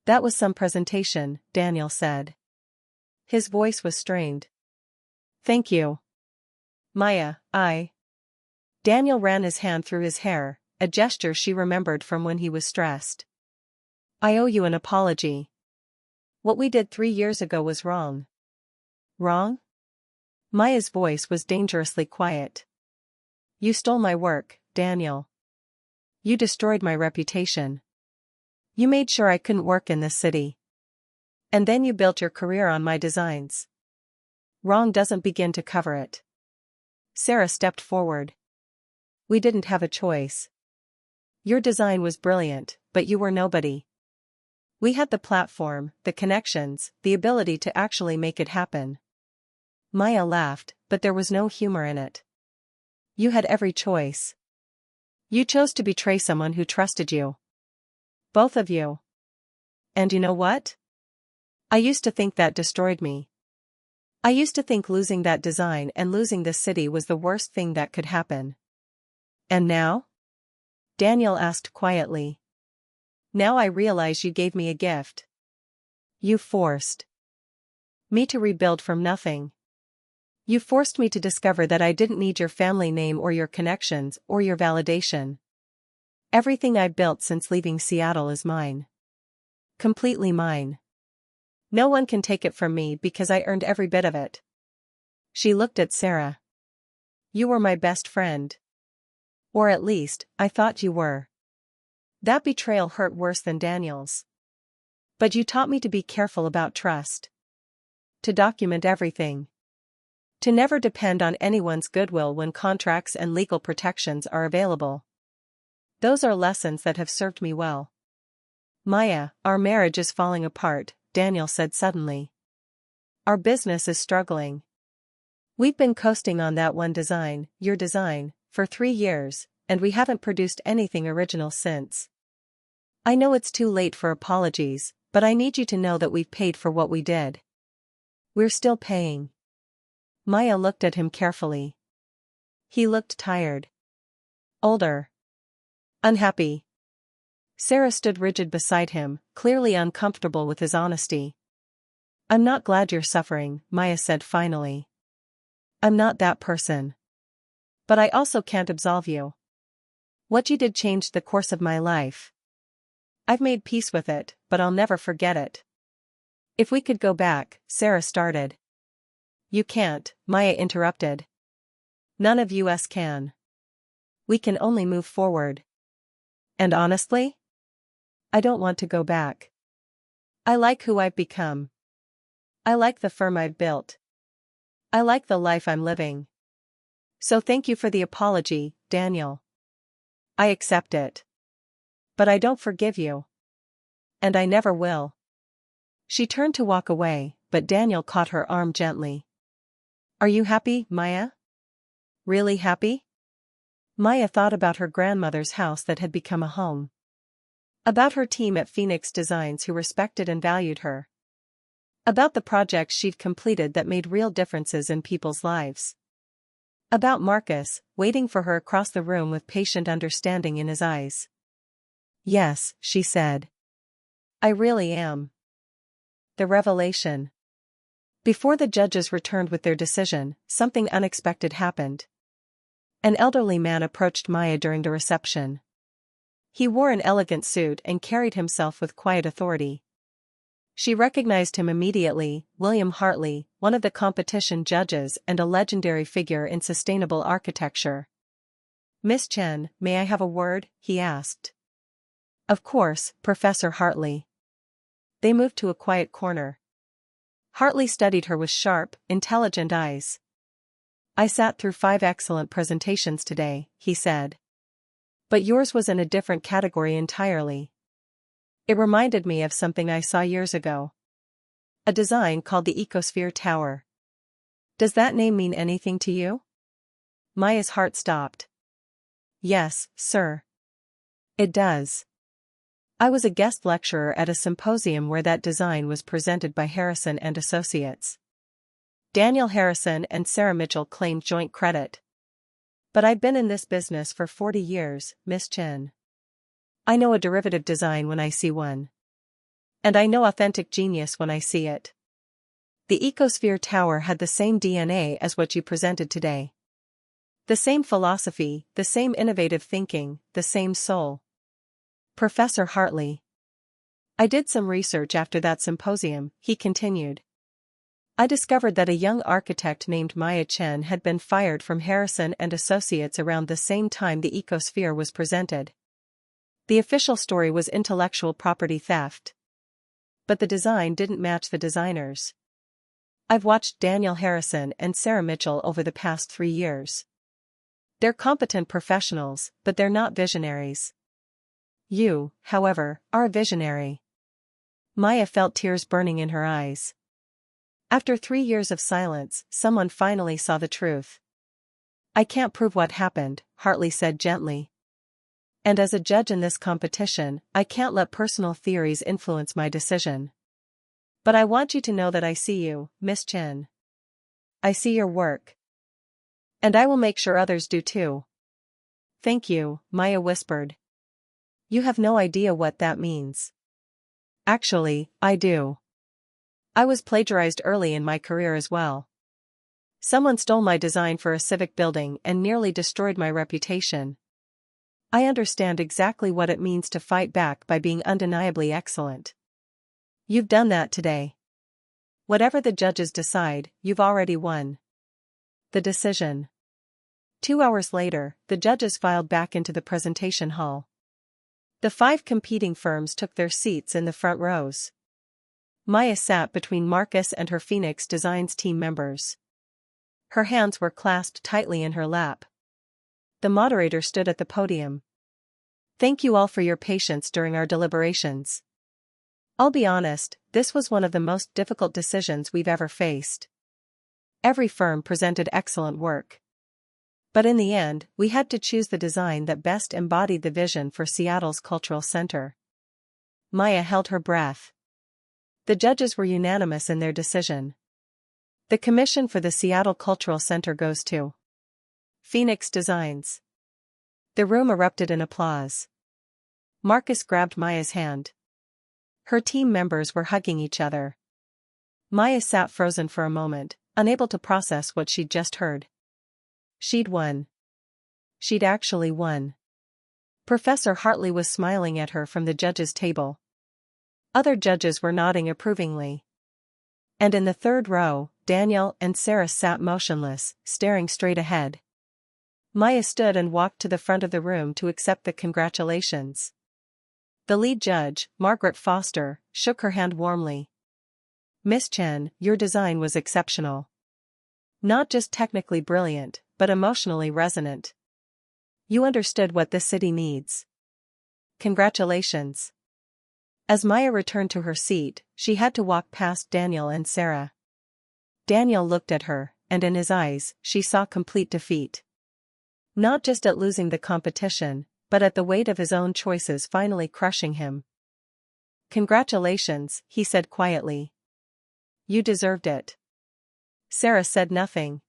"That was some presentation," Daniel said. His voice was strained. "Thank you. Maya, Daniel ran his hand through his hair, a gesture she remembered from when he was stressed. "I owe you an apology. What we did 3 years ago was wrong." "Wrong?" Maya's voice was dangerously quiet. "You stole my work, Daniel. You destroyed my reputation. You made sure I couldn't work in this city. And then you built your career on my designs. Wrong doesn't begin to cover it." Sarah stepped forward. "We didn't have a choice. Your design was brilliant, but you were nobody. We had the platform, the connections, the ability to actually make it happen." Maya laughed, but there was no humor in it. "You had every choice. You chose to betray someone who trusted you. Both of you. And you know what? I used to think that destroyed me. I used to think losing that design and losing this city was the worst thing that could happen." "And now?" Daniel asked quietly. "Now I realize you gave me a gift. You forced me to rebuild from nothing. You forced me to discover that I didn't need your family name or your connections or your validation. Everything I built since leaving Seattle is mine. Completely mine. No one can take it from me because I earned every bit of it." She looked at Sarah. "You were my best friend. Or at least, I thought you were." That betrayal hurt worse than Daniel's. But you taught me to be careful about trust. To document everything. To never depend on anyone's goodwill when contracts and legal protections are available. Those are lessons that have served me well. Maya, our marriage is falling apart, Daniel said suddenly. Our business is struggling. We've been coasting on that one design, your design, for 3 years, and we haven't produced anything original since. I know it's too late for apologies, but I need you to know that we've paid for what we did. We're still paying. Maya looked at him carefully. He looked tired. Older. Unhappy. Sarah stood rigid beside him, clearly uncomfortable with his honesty. I'm not glad you're suffering, Maya said finally. I'm not that person. But I also can't absolve you. What you did changed the course of my life. I've made peace with it, but I'll never forget it. If we could go back, Sarah started. You can't, Maya interrupted. None of us can. We can only move forward. And honestly? I don't want to go back. I like who I've become. I like the firm I've built. I like the life I'm living. So thank you for the apology, Daniel. I accept it. But I don't forgive you. And I never will. She turned to walk away, but Daniel caught her arm gently. Are you happy, Maya? Really happy? Maya thought about her grandmother's house that had become a home. About her team at Phoenix Designs who respected and valued her. About the projects she'd completed that made real differences in people's lives. About Marcus, waiting for her across the room with patient understanding in his eyes. Yes, she said. I really am. The revelation. Before the judges returned with their decision, something unexpected happened. An elderly man approached Maya during the reception. He wore an elegant suit and carried himself with quiet authority. She recognized him immediately, William Hartley, one of the competition judges and a legendary figure in sustainable architecture. Miss Chen, may I have a word? He asked. Of course, Professor Hartley. They moved to a quiet corner. Hartley studied her with sharp, intelligent eyes. I sat through 5 excellent presentations today, he said. But yours was in a different category entirely. It reminded me of something I saw years ago. A design called the Ecosphere Tower. Does that name mean anything to you? Maya's heart stopped. Yes, sir. It does. I was a guest lecturer at a symposium where that design was presented by Harrison and Associates. Daniel Harrison and Sarah Mitchell claimed joint credit. But I've been in this business for 40 years, Miss Chen. I know a derivative design when I see one. And I know authentic genius when I see it. The Ecosphere Tower had the same DNA as what you presented today. The same philosophy, the same innovative thinking, the same soul. Professor Hartley. I did some research after that symposium, he continued. I discovered that a young architect named Maya Chen had been fired from Harrison and Associates around the same time the Ecosphere was presented. The official story was intellectual property theft. But the design didn't match the designers. I've watched Daniel Harrison and Sarah Mitchell over the past 3 years. They're competent professionals, but they're not visionaries. You, however, are a visionary. Maya felt tears burning in her eyes. After 3 years of silence, someone finally saw the truth. I can't prove what happened, Hartley said gently. And as a judge in this competition, I can't let personal theories influence my decision. But I want you to know that I see you, Miss Chen. I see your work. And I will make sure others do too. Thank you, Maya whispered. You have no idea what that means. Actually, I do. I was plagiarized early in my career as well. Someone stole my design for a civic building and nearly destroyed my reputation. I understand exactly what it means to fight back by being undeniably excellent. You've done that today. Whatever the judges decide, you've already won. The decision. 2 hours later, the judges filed back into the presentation hall. The 5 competing firms took their seats in the front rows. Maya sat between Marcus and her Phoenix Designs team members. Her hands were clasped tightly in her lap. The moderator stood at the podium. "Thank you all for your patience during our deliberations. I'll be honest, this was one of the most difficult decisions we've ever faced. Every firm presented excellent work. But in the end, we had to choose the design that best embodied the vision for Seattle's cultural center." Maya held her breath. The judges were unanimous in their decision. The commission for the Seattle Cultural Center goes to Phoenix Designs. The room erupted in applause. Marcus grabbed Maya's hand. Her team members were hugging each other. Maya sat frozen for a moment, unable to process what she'd just heard. She'd won. She'd actually won. Professor Hartley was smiling at her from the judges' table. Other judges were nodding approvingly. And in the third row, Daniel and Sarah sat motionless, staring straight ahead. Maya stood and walked to the front of the room to accept the congratulations. The lead judge, Margaret Foster, shook her hand warmly. "Miss Chen, your design was exceptional. Not just technically brilliant, but emotionally resonant. You understood what this city needs. Congratulations." As Maya returned to her seat, she had to walk past Daniel and Sarah. Daniel looked at her, and in his eyes, she saw complete defeat. Not just at losing the competition, but at the weight of his own choices finally crushing him. "Congratulations," he said quietly. "You deserved it." Sarah said nothing.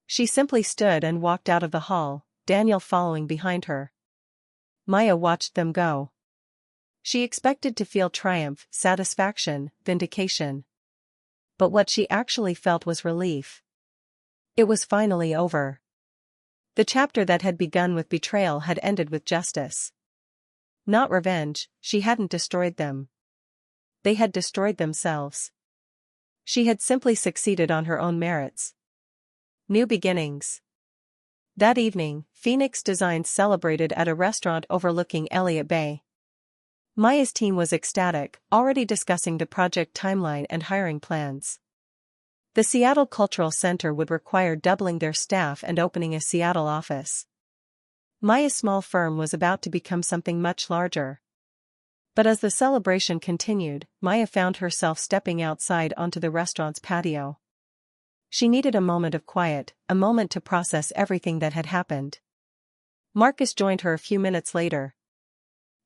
She simply stood and walked out of the hall, Daniel following behind her. Maya watched them go. She expected to feel triumph, satisfaction, vindication. But what she actually felt was relief. It was finally over. The chapter that had begun with betrayal had ended with justice. Not revenge, she hadn't destroyed them. They had destroyed themselves. She had simply succeeded on her own merits. New beginnings. That evening, Phoenix Designs celebrated at a restaurant overlooking Elliott Bay. Maya's team was ecstatic, already discussing the project timeline and hiring plans. The Seattle Cultural Center would require doubling their staff and opening a Seattle office. Maya's small firm was about to become something much larger. But as the celebration continued, Maya found herself stepping outside onto the restaurant's patio. She needed a moment of quiet, a moment to process everything that had happened. Marcus joined her a few minutes later.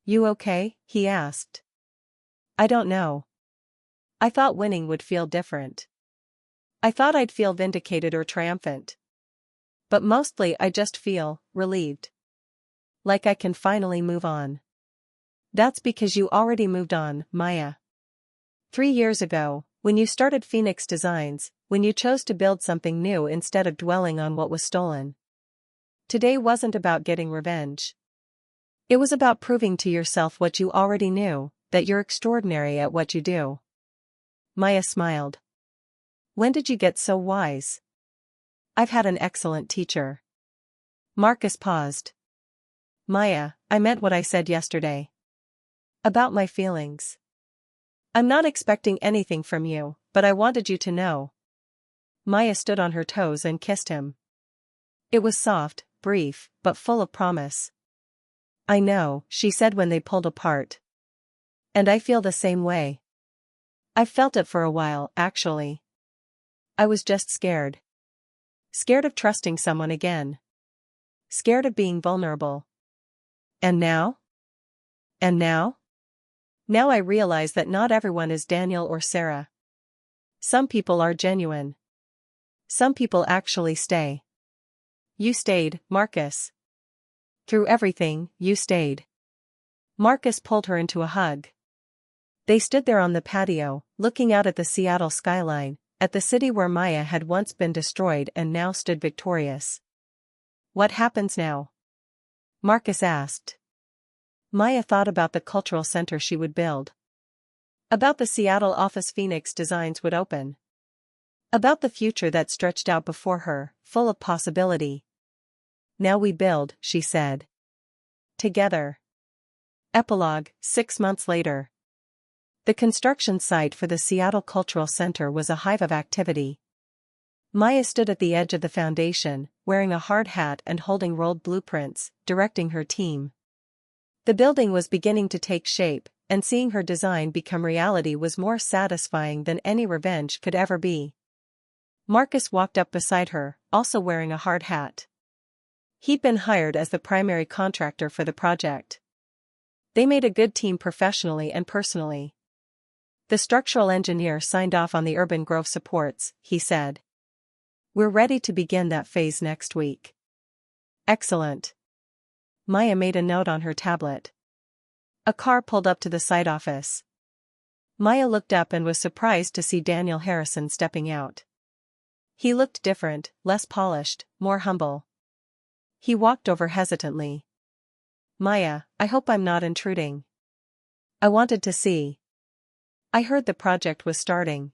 "You okay?" he asked. "I don't know. I thought winning would feel different. I thought I'd feel vindicated or triumphant. But mostly I just feel relieved. Like I can finally move on." "That's because you already moved on, Maya. 3 years ago, when you started Phoenix Designs, when you chose to build something new instead of dwelling on what was stolen. Today wasn't about getting revenge. It was about proving to yourself what you already knew, that you're extraordinary at what you do." Maya smiled. "When did you get so wise?" "I've had an excellent teacher." Marcus paused. "Maya, I meant what I said yesterday. About my feelings. I'm not expecting anything from you, but I wanted you to know." Maya stood on her toes and kissed him. It was soft, brief, but full of promise. "I know," she said when they pulled apart. "And I feel the same way. I've felt it for a while, actually. I was just scared. Scared of trusting someone again. Scared of being vulnerable. And now? And now? Now I realize that not everyone is Daniel or Sarah. Some people are genuine. Some people actually stay. You stayed, Marcus. Through everything, you stayed." Marcus pulled her into a hug. They stood there on the patio, looking out at the Seattle skyline, at the city where Maya had once been destroyed and now stood victorious. "What happens now?" Marcus asked. Maya thought about the cultural center she would build. About the Seattle office Phoenix Designs would open. About the future that stretched out before her, full of possibility. "Now we build," she said. "Together." Epilogue, 6 months later. The construction site for the Seattle Cultural Center was a hive of activity. Maya stood at the edge of the foundation, wearing a hard hat and holding rolled blueprints, directing her team. The building was beginning to take shape, and seeing her design become reality was more satisfying than any revenge could ever be. Marcus walked up beside her, also wearing a hard hat. He'd been hired as the primary contractor for the project. They made a good team professionally and personally. The structural engineer signed off on the urban growth supports, he said. We're ready to begin that phase next week. Excellent. Maya made a note on her tablet. A car pulled up to the site office. Maya looked up and was surprised to see Daniel Harrison stepping out. He looked different, less polished, more humble. He walked over hesitantly. Maya, I hope I'm not intruding. I wanted to see. I heard the project was starting.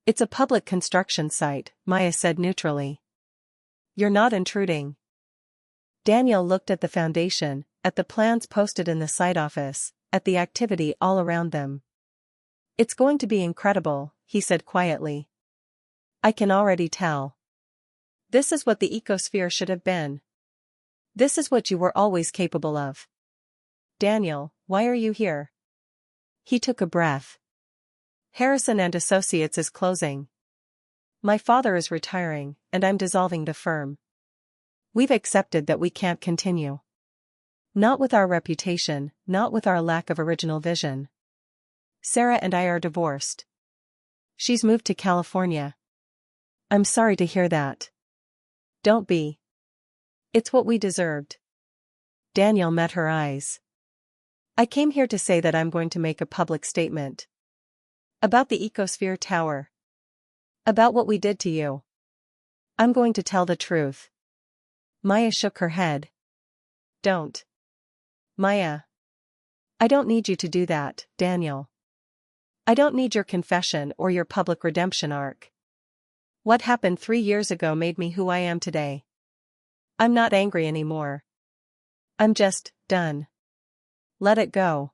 It's a public construction site, Maya said neutrally. You're not intruding. Daniel looked at the foundation, at the plans posted in the site office, at the activity all around them. It's going to be incredible, he said quietly. I can already tell. This is what the ecosphere should have been. This is what you were always capable of. Daniel, why are you here? He took a breath. Harrison and Associates is closing. My father is retiring, and I'm dissolving the firm. We've accepted that we can't continue. Not with our reputation, not with our lack of original vision. Sarah and I are divorced. She's moved to California. I'm sorry to hear that. Don't be. It's what we deserved. Daniel met her eyes. I came here to say that I'm going to make a public statement. About the Ecosphere Tower. About what we did to you. I'm going to tell the truth. Maya shook her head. Don't. Maya. I don't need you to do that, Daniel. I don't need your confession or your public redemption arc. What happened 3 years ago made me who I am today. I'm not angry anymore. I'm just done. Let it go.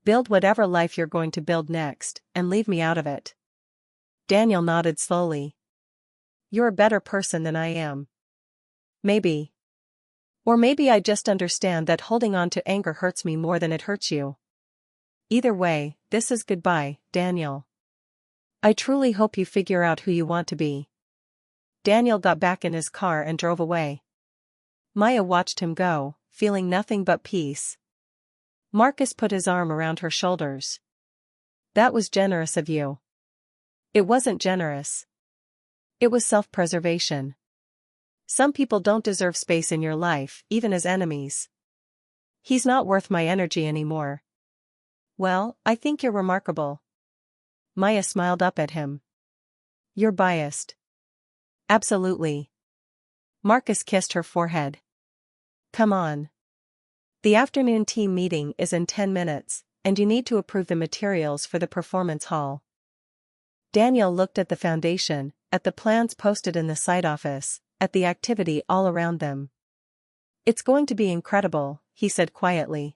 Build whatever life you're going to build next, and leave me out of it. Daniel nodded slowly. You're a better person than I am. Maybe. Or maybe I just understand that holding on to anger hurts me more than it hurts you. Either way, this is goodbye, Daniel. I truly hope you figure out who you want to be. Daniel got back in his car and drove away. Maya watched him go, feeling nothing but peace. Marcus put his arm around her shoulders. That was generous of you. It wasn't generous. It was self-preservation. Some people don't deserve space in your life, even as enemies. He's not worth my energy anymore. Well, I think you're remarkable. Maya smiled up at him. You're biased. Absolutely. Marcus kissed her forehead. Come on. The afternoon team meeting is in 10 minutes, and you need to approve the materials for the performance hall. Daniel looked at the foundation, at the plans posted in the site office, at the activity all around them. It's going to be incredible, he said quietly.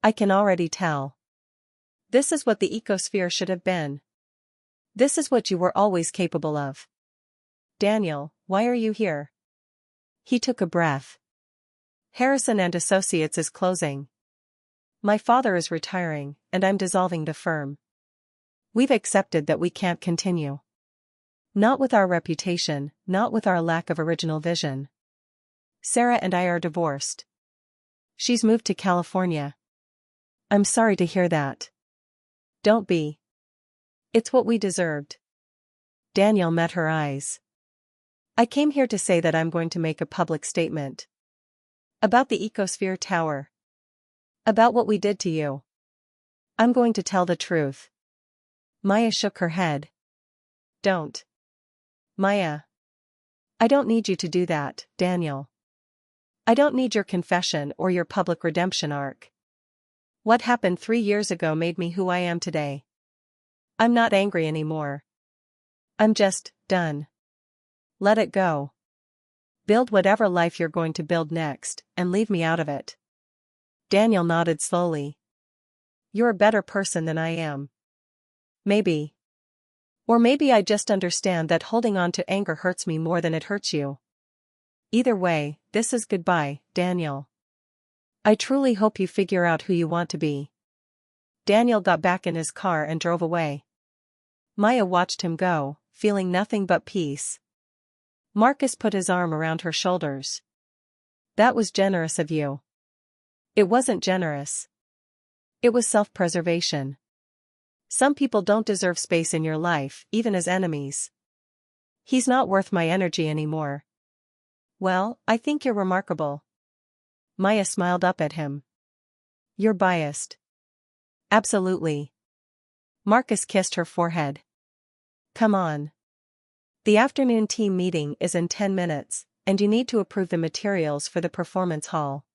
I can already tell. This is what the ecosphere should have been. This is what you were always capable of. Daniel, why are you here? He took a breath. Harrison and Associates is closing. My father is retiring, and I'm dissolving the firm. We've accepted that we can't continue. Not with our reputation, not with our lack of original vision. Sarah and I are divorced. She's moved to California. I'm sorry to hear that. Don't be. It's what we deserved. Daniel met her eyes. I came here to say that I'm going to make a public statement. About the Ecosphere Tower. About what we did to you. I'm going to tell the truth. Maya shook her head. Don't. Maya. I don't need you to do that, Daniel. I don't need your confession or your public redemption arc. What happened 3 years ago made me who I am today. I'm not angry anymore. I'm just done. Let it go. Build whatever life you're going to build next, and leave me out of it. Daniel nodded slowly. You're a better person than I am. Maybe. Or maybe I just understand that holding on to anger hurts me more than it hurts you. Either way, this is goodbye, Daniel. I truly hope you figure out who you want to be. Daniel got back in his car and drove away. Maya watched him go, feeling nothing but peace. Marcus put his arm around her shoulders. That was generous of you. It wasn't generous. It was self-preservation. Some people don't deserve space in your life, even as enemies. He's not worth my energy anymore. Well, I think you're remarkable. Maya smiled up at him. You're biased. Absolutely. Marcus kissed her forehead. Come on. The afternoon team meeting is in 10 minutes, and you need to approve the materials for the performance hall.